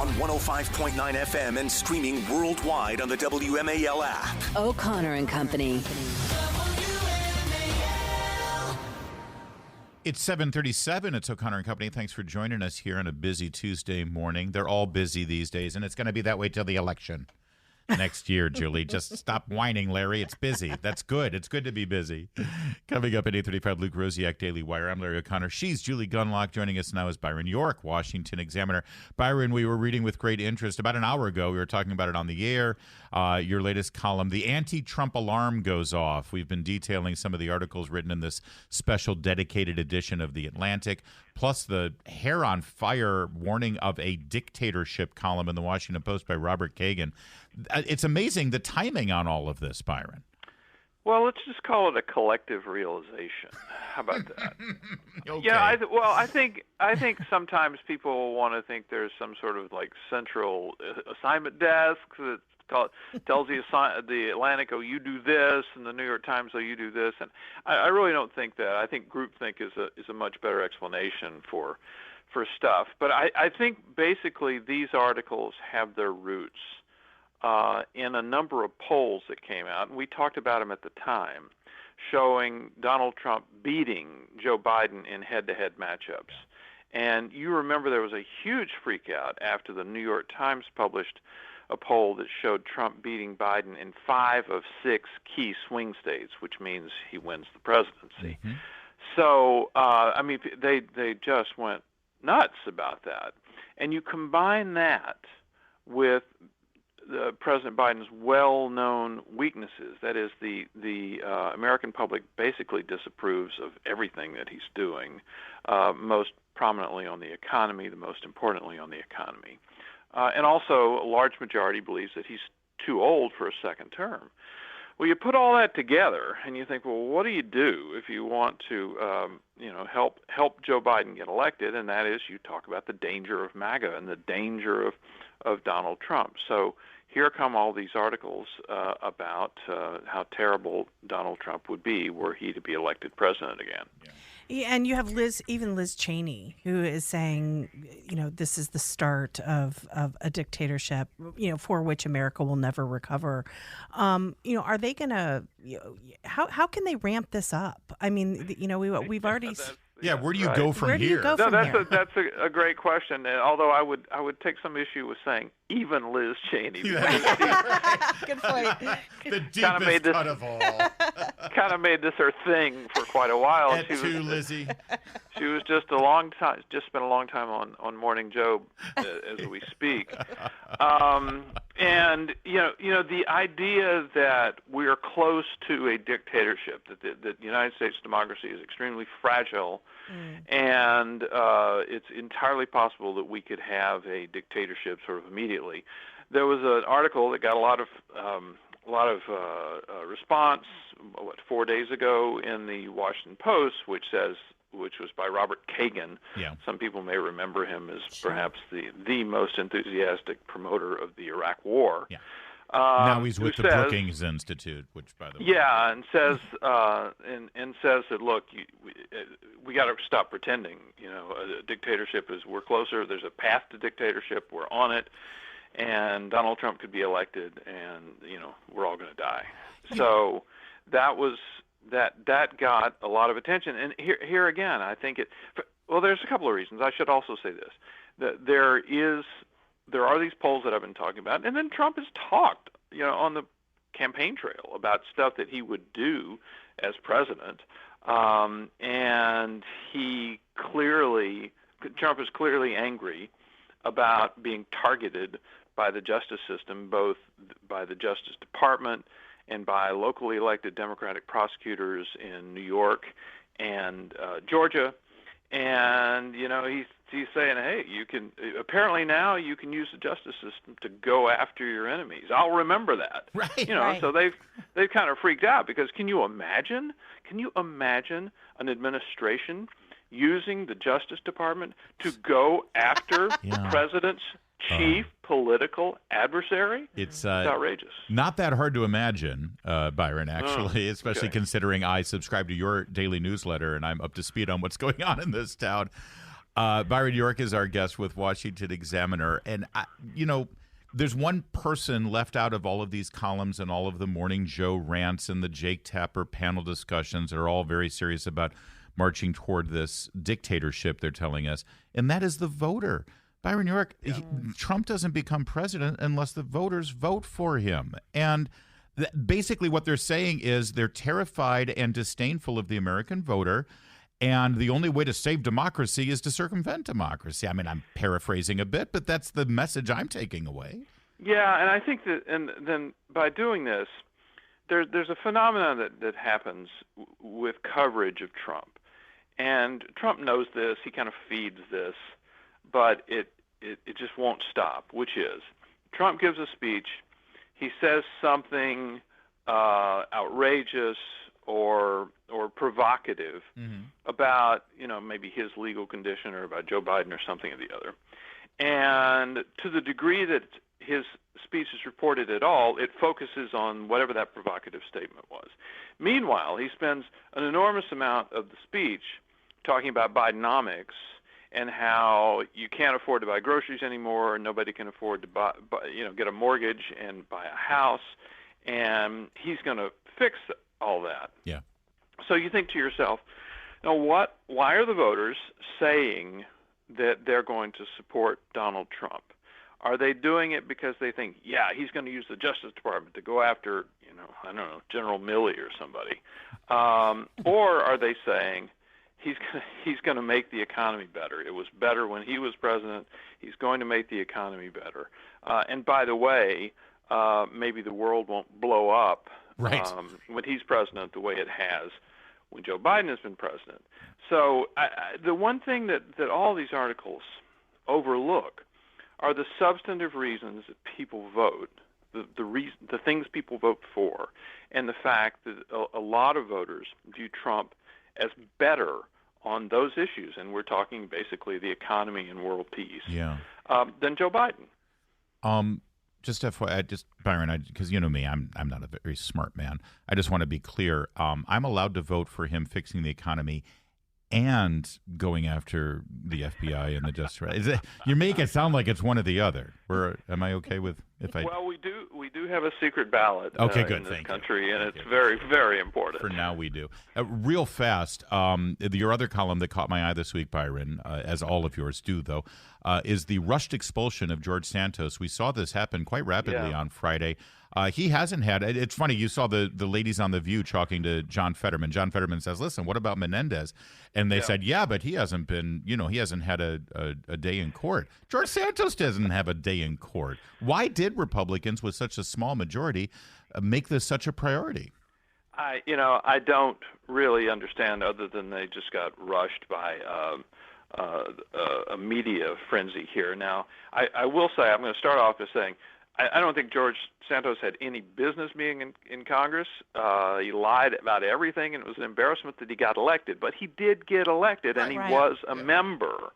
on 105.9 FM and streaming worldwide on the WMAL app. O'Connor and Company. It's 7:37. It's O'Connor and Company. Thanks for joining us here on a busy Tuesday morning. They're all busy these days, and it's going to be that way till the election next year, Julie. Just stop whining, Larry. It's busy. That's good. It's good to be busy. Coming up at 8:35, Luke Rosiak, Daily Wire. I'm Larry O'Connor. She's Julie Gunlock. Joining us now is Byron York, Washington Examiner. Byron, we were reading with great interest. About an hour ago, we were talking about it on the air. Your latest column, The Anti-Trump Alarm Goes Off. We've been detailing some of the articles written in this special dedicated edition of The Atlantic, plus the hair on fire warning of a dictatorship column in the Washington Post by Robert Kagan. It's amazing the timing on all of this, Byron. Well, let's just call it a collective realization. How about that? Okay. Yeah, I think sometimes people want to think there's some sort of like central assignment desk that tells the Atlantic, oh, you do this, and the New York Times, oh, you do this, and I really don't think that. I think groupthink is a much better explanation for stuff. But I think basically these articles have their roots in a number of polls that came out, and we talked about them at the time, showing Donald Trump beating Joe Biden in head-to-head matchups. And you remember there was a huge freakout after the New York Times published a poll that showed Trump beating Biden in 5 of 6 key swing states, which means he wins the presidency. Mm-hmm. So, they just went nuts about that. And you combine that with President Biden's well-known weaknesses. That is, the American public basically disapproves of everything that he's doing, most prominently on the economy, the most importantly on the economy. And also, a large majority believes that he's too old for a second term. Well, you put all that together, and you think, well, what do you do if you want to, help Joe Biden get elected? And that is, you talk about the danger of MAGA and the danger of Donald Trump. So here come all these articles about how terrible Donald Trump would be were he to be elected president again. Yeah, and you have Liz Cheney, who is saying, this is the start of a dictatorship, for which America will never recover. Are they going to, how can they ramp this up? I mean, we've already... Yeah, where do you go from here? That's a great question. Although I would take some issue with saying even Liz Cheney. Good point. The deepest cut of all. Kind of made this her thing for quite a while. Lizzie. She was just spent a long time on Morning Joe as we speak. And the idea that we are close to a dictatorship, that the United States democracy is extremely fragile, and it's entirely possible that we could have a dictatorship sort of immediately. There was an article that got a lot of response 4 days ago in the Washington Post, which was by Robert Kagan. Yeah. Some people may remember him as perhaps the most enthusiastic promoter of the Iraq War. Yeah. Now he's with the Brookings Institute, which, by the way. Yeah, and says that, look, we got to stop pretending. A dictatorship we're closer. There's a path to dictatorship. We're on it, and Donald Trump could be elected, and we're all going to die. Yeah. So that got a lot of attention. And here again, I think there's a couple of reasons. I should also say this, that there are these polls that I've been talking about, and then Trump has talked, on the campaign trail about stuff that he would do as president, and Trump is clearly angry about being targeted by the justice system, both by the Justice Department and by locally elected Democratic prosecutors in New York and Georgia. And he's saying, hey, apparently now you can use the justice system to go after your enemies. I'll remember that. Right. Right. So they've kind of freaked out, because can you imagine an administration using the Justice Department to go after the president's chief political adversary? It's outrageous. Not that hard to imagine, Byron, actually, especially considering I subscribe to your daily newsletter and I'm up to speed on what's going on in this town. Byron York is our guest with Washington Examiner. And, there's one person left out of all of these columns and all of the Morning Joe rants and the Jake Tapper panel discussions that are all very serious about marching toward this dictatorship, they're telling us, and that is the voter. Byron York, Trump doesn't become president unless the voters vote for him. And basically what they're saying is they're terrified and disdainful of the American voter, and the only way to save democracy is to circumvent democracy. I mean, I'm paraphrasing a bit, but that's the message I'm taking away. Yeah, and I think that, and then by doing this, there's a phenomenon that happens with coverage of Trump. And Trump knows this, he kind of feeds this, but it just won't stop, which is Trump gives a speech, he says something outrageous or provocative about, maybe his legal condition or about Joe Biden or something or the other. And to the degree that his speech is reported at all, it focuses on whatever that provocative statement was. Meanwhile, he spends an enormous amount of the speech talking about Bidenomics and how you can't afford to buy groceries anymore, and nobody can afford to buy, get a mortgage and buy a house, and he's going to fix all that. Yeah. So you think to yourself, why are the voters saying that they're going to support Donald Trump? Are they doing it because they think, he's going to use the Justice Department to go after, General Milley or somebody? Or are they saying he's going to make the economy better? It was better when he was president. He's going to make the economy better. And by the way, maybe the world won't blow up when he's president the way it has when Joe Biden has been president. So the one thing that all these articles overlook are the substantive reasons that people vote, the things people vote for, and the fact that a lot of voters view Trump as better on those issues, and we're talking basically the economy and world peace, than Joe Biden. Just FYI, Byron, because you know me, I'm not a very smart man. I just want to be clear. I'm allowed to vote for him fixing the economy and going after the FBI and the Justice. You make it sound like it's one or the other. Am I okay with if I? Well, we do have a secret ballot in this country, and it's very, very important. For now, we do. Real fast, your other column that caught my eye this week, Byron, as all of yours do, though, is the rushed expulsion of George Santos. We saw this happen quite rapidly on Friday. He hasn't had. It's funny. You saw the ladies on The View talking to John Fetterman. John Fetterman says, "Listen, what about Menendez?" And they said, "Yeah, but he hasn't been. He hasn't had a day in court. George Santos doesn't have a day in court. Why did Republicans with such a small majority make this such a priority?" I don't really understand, other than they just got rushed by a media frenzy here. Now, I will say, I'm going to start off by saying, I don't think George Santos had any business being in Congress. He lied about everything, and it was an embarrassment that he got elected. But he did get elected, and he was a member.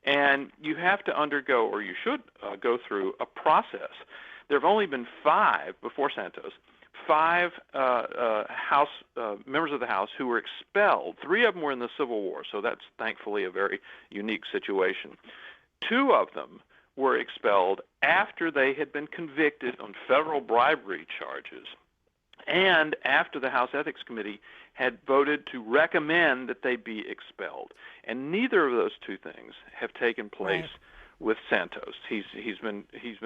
And you have to undergo, or you should go through, a process. There have only been 5 before Santos, 5 House members of the House who were expelled. 3 of them were in the Civil War, so that's thankfully a very unique situation. 2 of them were expelled after they had been convicted on federal bribery charges and after the House Ethics Committee had voted to recommend that they be expelled. And neither of those 2 things have taken place with Santos. He's been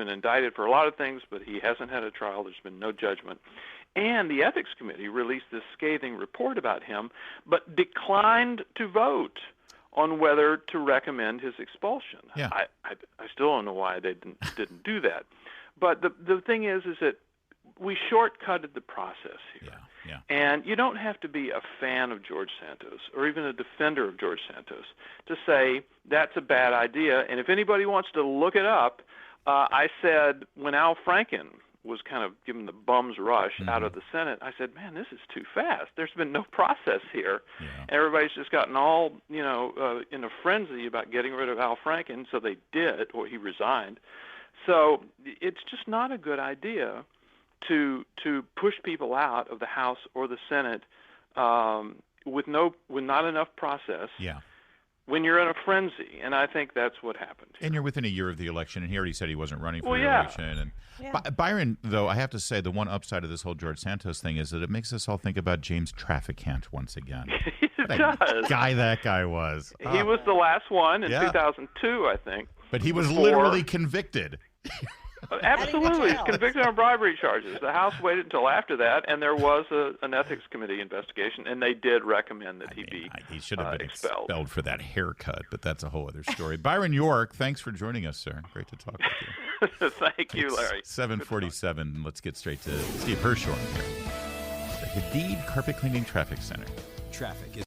indicted for a lot of things, but he hasn't had a trial. There's been no judgment. And the Ethics Committee released this scathing report about him, but declined to vote on whether to recommend his expulsion. Yeah. I still don't know why they didn't do that. But the thing is that we shortcutted the process here. Yeah. And you don't have to be a fan of George Santos or even a defender of George Santos to say that's a bad idea. And if anybody wants to look it up, I said when Al Franken was kind of given the bum's rush out of the Senate, I said, man, this is too fast. There's been no process here. Yeah. Everybody's just gotten all, in a frenzy about getting rid of Al Franken, so they did, or he resigned. So it's just not a good idea to push people out of the House or the Senate with not enough process. Yeah. when you're in a frenzy, and I think that's what happened. And you're within a year of the election, and he already said he wasn't running for Well, yeah. re-election. And Byron, though, I have to say the one upside of this whole George Santos thing is that it makes us all think about James Trafficant once again. It does. That guy was. He was the last one in Yeah. 2002, I think. But he was before- literally convicted. Absolutely. He's convicted on bribery charges. The House waited until after that, and there was an ethics committee investigation, and they did recommend that He should have been expelled for that haircut, but that's a whole other story. Byron York, thanks for joining us, sir. Great to talk with you. Thank you, Larry. 7:47. Let's get straight to Steve Hirschhorn here. The Hadid Carpet Cleaning Traffic Center. Traffic is